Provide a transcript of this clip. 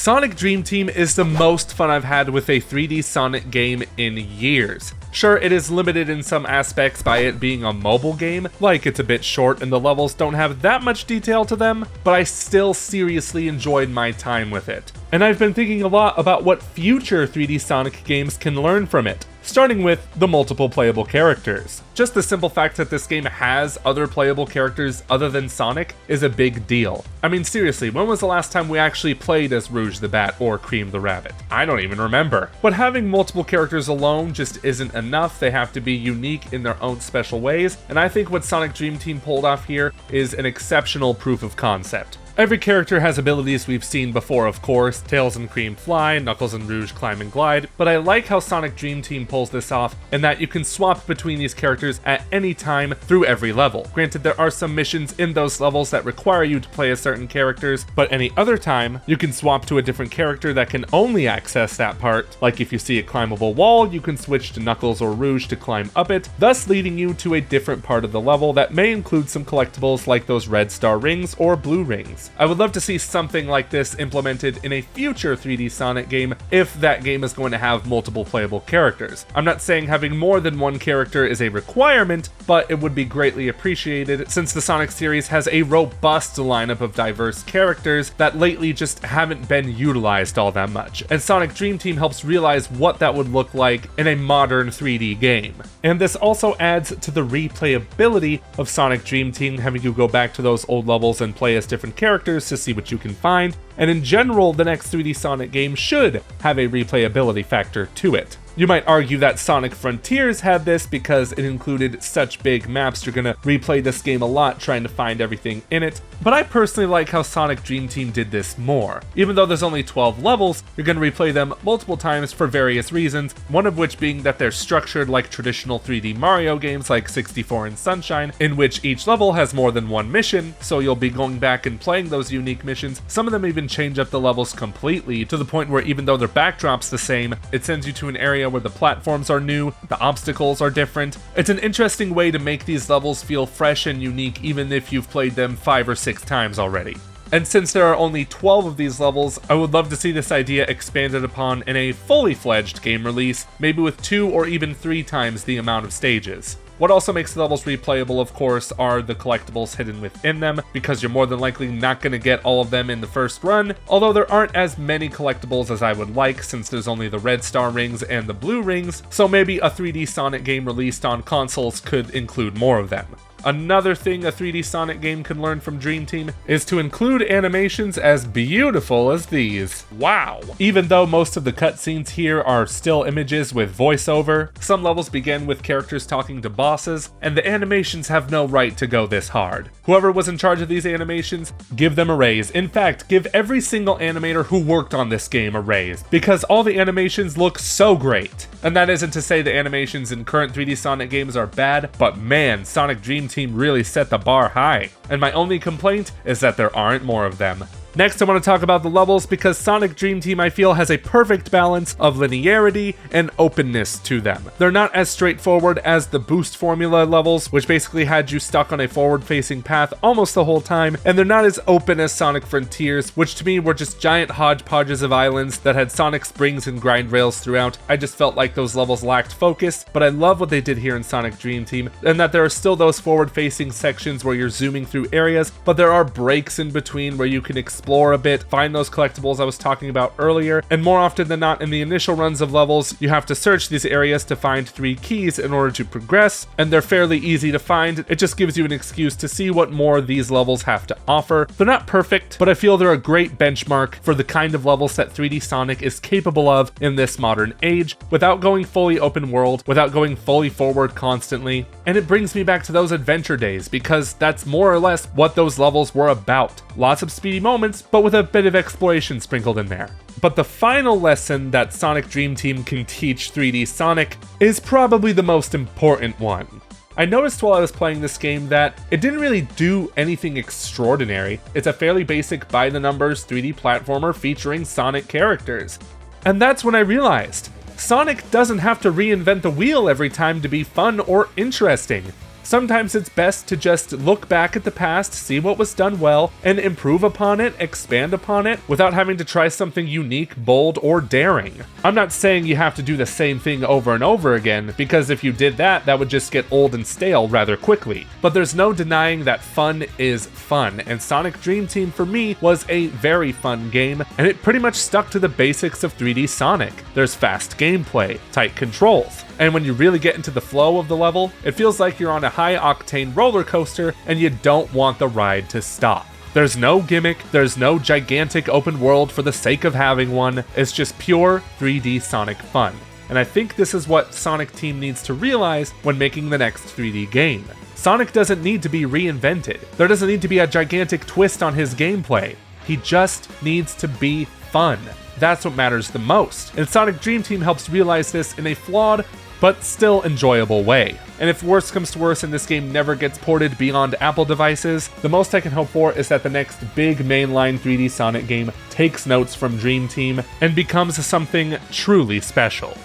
Sonic Dream Team is the most fun I've had with a 3D Sonic game in years. Sure, it is limited in some aspects by it being a mobile game, like it's a bit short and the levels don't have that much detail to them, but I still seriously enjoyed my time with it. And I've been thinking a lot about what future 3D Sonic games can learn from it, starting with the multiple playable characters. Just the simple fact that this game has other playable characters other than Sonic is a big deal. I mean, seriously, when was the last time we actually played as Rouge the Bat or Cream the Rabbit? I don't even remember. But having multiple characters alone just isn't enough. They have to be unique in their own special ways, and I think what Sonic Dream Team pulled off here is an exceptional proof of concept. Every character has abilities we've seen before, of course. Tails and Cream fly, Knuckles and Rouge climb and glide, but I like how Sonic Dream Team pulls this off, and that you can swap between these characters at any time through every level. Granted, there are some missions in those levels that require you to play as certain characters, but any other time, you can swap to a different character that can only access that part. Like if you see a climbable wall, you can switch to Knuckles or Rouge to climb up it, thus leading you to a different part of the level that may include some collectibles like those red star rings or blue rings. I would love to see something like this implemented in a future 3D Sonic game if that game is going to have multiple playable characters. I'm not saying having more than one character is a requirement, but it would be greatly appreciated since the Sonic series has a robust lineup of diverse characters that lately just haven't been utilized all that much, and Sonic Dream Team helps realize what that would look like in a modern 3D game. And this also adds to the replayability of Sonic Dream Team, having you go back to those old levels and play as different characters to see what you can find, and in general, the next 3D Sonic game should have a replayability factor to it. You might argue that Sonic Frontiers had this because it included such big maps you're gonna replay this game a lot trying to find everything in it, but I personally like how Sonic Dream Team did this more. Even though there's only 12 levels, you're gonna replay them multiple times for various reasons, one of which being that they're structured like traditional 3D Mario games like 64 and Sunshine, in which each level has more than one mission, so you'll be going back and playing those unique missions. Some of them even change up the levels completely, to the point where even though their backdrop's the same, it sends you to an area where the platforms are new, the obstacles are different. It's an interesting way to make these levels feel fresh and unique even if you've played them 5 or 6 times already. And since there are only 12 of these levels, I would love to see this idea expanded upon in a fully fledged game release, maybe with 2 or even 3 times the amount of stages. What also makes the levels replayable, of course, are the collectibles hidden within them, because you're more than likely not going to get all of them in the first run, although there aren't as many collectibles as I would like since there's only the red star rings and the blue rings, so maybe a 3D Sonic game released on consoles could include more of them. Another thing a 3D Sonic game can learn from Dream Team is to include animations as beautiful as these. Wow! Even though most of the cutscenes here are still images with voiceover, some levels begin with characters talking to bosses, and the animations have no right to go this hard. Whoever was in charge of these animations, give them a raise. In fact, give every single animator who worked on this game a raise, because all the animations look so great. And that isn't to say the animations in current 3D Sonic games are bad, but man, Sonic Dream Team really set the bar high. And my only complaint is that there aren't more of them. Next, I want to talk about the levels because Sonic Dream Team I feel has a perfect balance of linearity and openness to them. They're not as straightforward as the Boost Formula levels, which basically had you stuck on a forward-facing path almost the whole time, and they're not as open as Sonic Frontiers, which to me were just giant hodgepodges of islands that had Sonic springs and grind rails throughout. I just felt like those levels lacked focus, but I love what they did here in Sonic Dream Team, and that there are still those forward-facing sections where you're zooming through areas, but there are breaks in between where you can explore a bit, find those collectibles I was talking about earlier, and more often than not in the initial runs of levels, you have to search these areas to find 3 keys in order to progress, and they're fairly easy to find. It just gives you an excuse to see what more these levels have to offer. They're not perfect, but I feel they're a great benchmark for the kind of levels that 3D Sonic is capable of in this modern age, without going fully open world, without going fully forward constantly. And it brings me back to those adventure days, because that's more or less what those levels were about. Lots of speedy moments, but with a bit of exploration sprinkled in there. But the final lesson that Sonic Dream Team can teach 3D Sonic is probably the most important one. I noticed while I was playing this game that it didn't really do anything extraordinary. It's a fairly basic by-the-numbers 3D platformer featuring Sonic characters. And that's when I realized, Sonic doesn't have to reinvent the wheel every time to be fun or interesting. Sometimes it's best to just look back at the past, see what was done well, and improve upon it, expand upon it, without having to try something unique, bold, or daring. I'm not saying you have to do the same thing over and over again, because if you did that, that would just get old and stale rather quickly. But there's no denying that fun is fun, and Sonic Dream Team for me was a very fun game, and it pretty much stuck to the basics of 3D Sonic. There's fast gameplay, tight controls, and when you really get into the flow of the level, it feels like you're on a high-octane roller coaster and you don't want the ride to stop. There's no gimmick, there's no gigantic open world for the sake of having one, it's just pure 3D Sonic fun. And I think this is what Sonic Team needs to realize when making the next 3D game. Sonic doesn't need to be reinvented. There doesn't need to be a gigantic twist on his gameplay. He just needs to be fun. That's what matters the most. And Sonic Dream Team helps realize this in a flawed, but still enjoyable way. And if worse comes to worse and this game never gets ported beyond Apple devices, the most I can hope for is that the next big mainline 3D Sonic game takes notes from Dream Team and becomes something truly special.